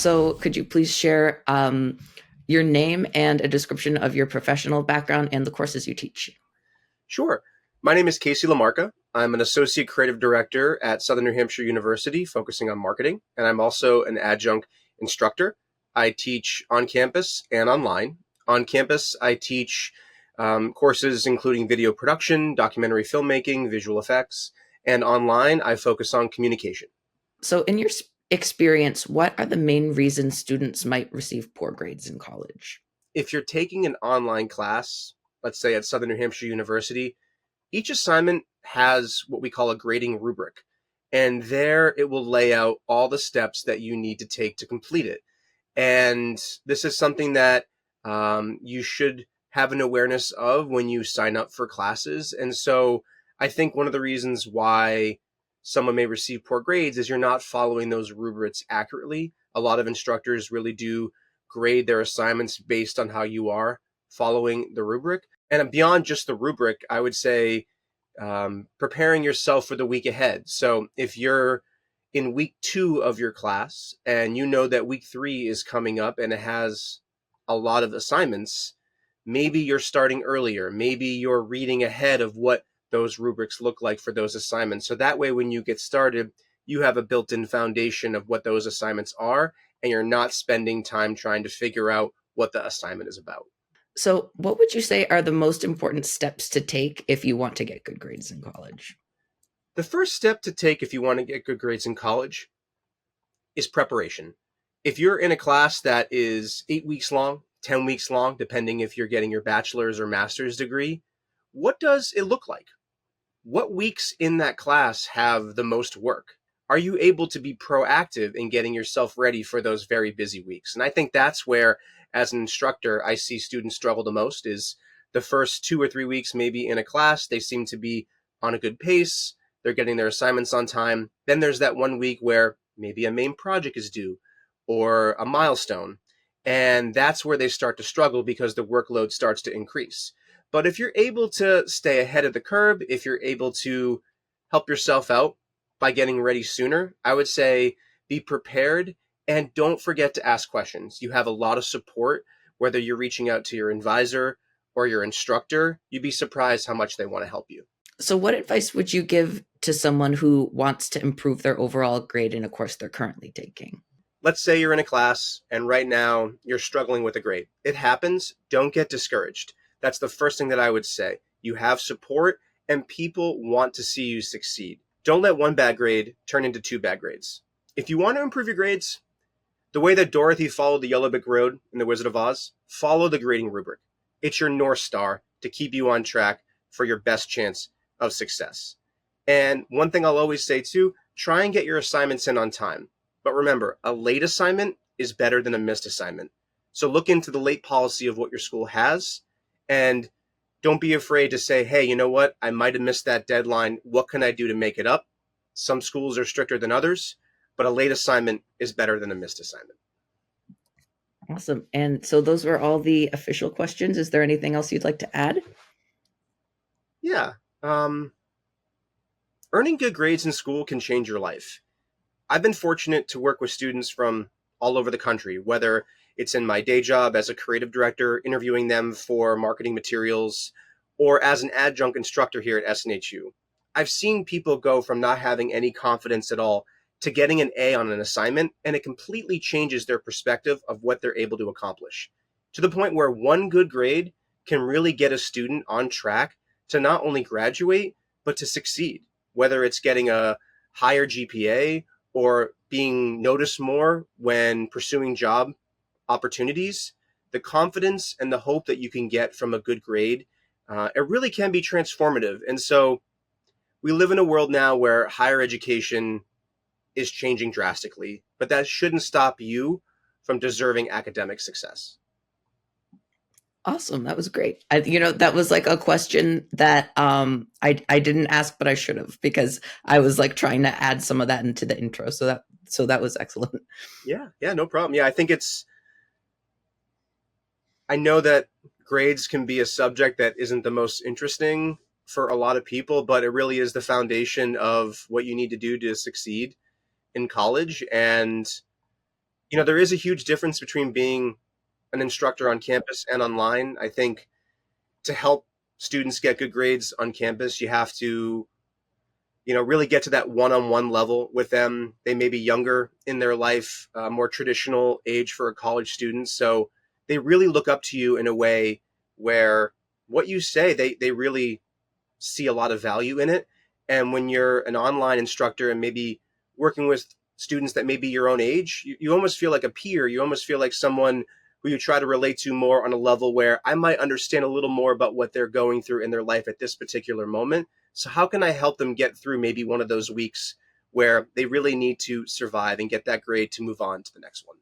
So could you please share your name and a description of your professional background and the courses you teach? Sure. My name is Casey LaMarca. I'm an associate creative director at Southern New Hampshire University, focusing on marketing, and I'm also an adjunct instructor. I teach on campus and online. On campus, I teach courses including video production, documentary filmmaking, visual effects, and online, I focus on communication. So in your experience, what are the main reasons students might receive poor grades in college? If you're taking an online class, let's say at Southern New Hampshire University, each assignment has what we call a grading rubric. And there it will lay out all the steps that you need to take to complete it. And this is something that you should have an awareness of when you sign up for classes. And so I think one of the reasons why someone may receive poor grades is you're not following those rubrics accurately. A lot of instructors really do grade their assignments based on how you are following the rubric. And beyond just the rubric, I would say preparing yourself for the week ahead. So if you're in week 2 of your class and you know that week 3 is coming up and it has a lot of assignments, maybe you're starting earlier. Maybe you're reading ahead of what those rubrics look like for those assignments. So that way, when you get started, you have a built-in foundation of what those assignments are, and you're not spending time trying to figure out what the assignment is about. So what would you say are the most important steps to take if you want to get good grades in college? The first step to take if you want to get good grades in college is preparation. If you're in a class that is 8 weeks long, 10 weeks long, depending if you're getting your bachelor's or master's degree, what does it look like? What weeks in that class have the most work? Are you able to be proactive in getting yourself ready for those very busy weeks? And I think that's where, as an instructor, I see students struggle the most is the first 2 or 3 weeks maybe in a class, they seem to be on a good pace. They're getting their assignments on time. Then there's that 1 week where maybe a main project is due or a milestone. And that's where they start to struggle because the workload starts to increase. But if you're able to stay ahead of the curve, if you're able to help yourself out by getting ready sooner, I would say be prepared and don't forget to ask questions. You have a lot of support, whether you're reaching out to your advisor or your instructor. You'd be surprised how much they want to help you. So what advice would you give to someone who wants to improve their overall grade in a course they're currently taking? Let's say you're in a class and right now you're struggling with a grade. It happens. Don't get discouraged. That's the first thing that I would say. You have support and people want to see you succeed. Don't let one bad grade turn into 2 bad grades. If you want to improve your grades, the way that Dorothy followed the Yellow Brick Road in The Wizard of Oz, follow the grading rubric. It's your North Star to keep you on track for your best chance of success. And one thing I'll always say too, try and get your assignments in on time. But remember, a late assignment is better than a missed assignment. So look into the late policy of what your school has and don't be afraid to say, hey, you know what? I might have missed that deadline. What can I do to make it up? Some schools are stricter than others, but a late assignment is better than a missed assignment. Awesome. And so those were all the official questions. Is there anything else you'd like to add? Yeah. Earning good grades in school can change your life. I've been fortunate to work with students from all over the country, whether it's in my day job as a creative director, interviewing them for marketing materials, or as an adjunct instructor here at SNHU. I've seen people go from not having any confidence at all to getting an A on an assignment, and it completely changes their perspective of what they're able to accomplish. To the point where one good grade can really get a student on track to not only graduate, but to succeed, whether it's getting a higher GPA or being noticed more when pursuing job opportunities. The confidence and the hope that you can get from a good grade, it really can be transformative. And so we live in a world now where higher education is changing drastically, but that shouldn't stop you from deserving academic success. Awesome. That was great. That was like a question that I didn't ask, but I should have, because I was like trying to add some of that into the intro. So that was excellent. Yeah, no problem. Yeah, I know that grades can be a subject that isn't the most interesting for a lot of people, but it really is the foundation of what you need to do to succeed in college. And There is a huge difference between being an instructor on campus and online. I think to help students get good grades on campus, you have to, really get to that one-on-one level with them. They may be younger in their life, more traditional age for a college student. So they really look up to you in a way where what you say, they really see a lot of value in it. And when you're an online instructor and maybe working with students that may be your own age, you almost feel like a peer. You almost feel like someone who you try to relate to more on a level where I might understand a little more about what they're going through in their life at this particular moment. So how can I help them get through maybe one of those weeks where they really need to survive and get that grade to move on to the next one?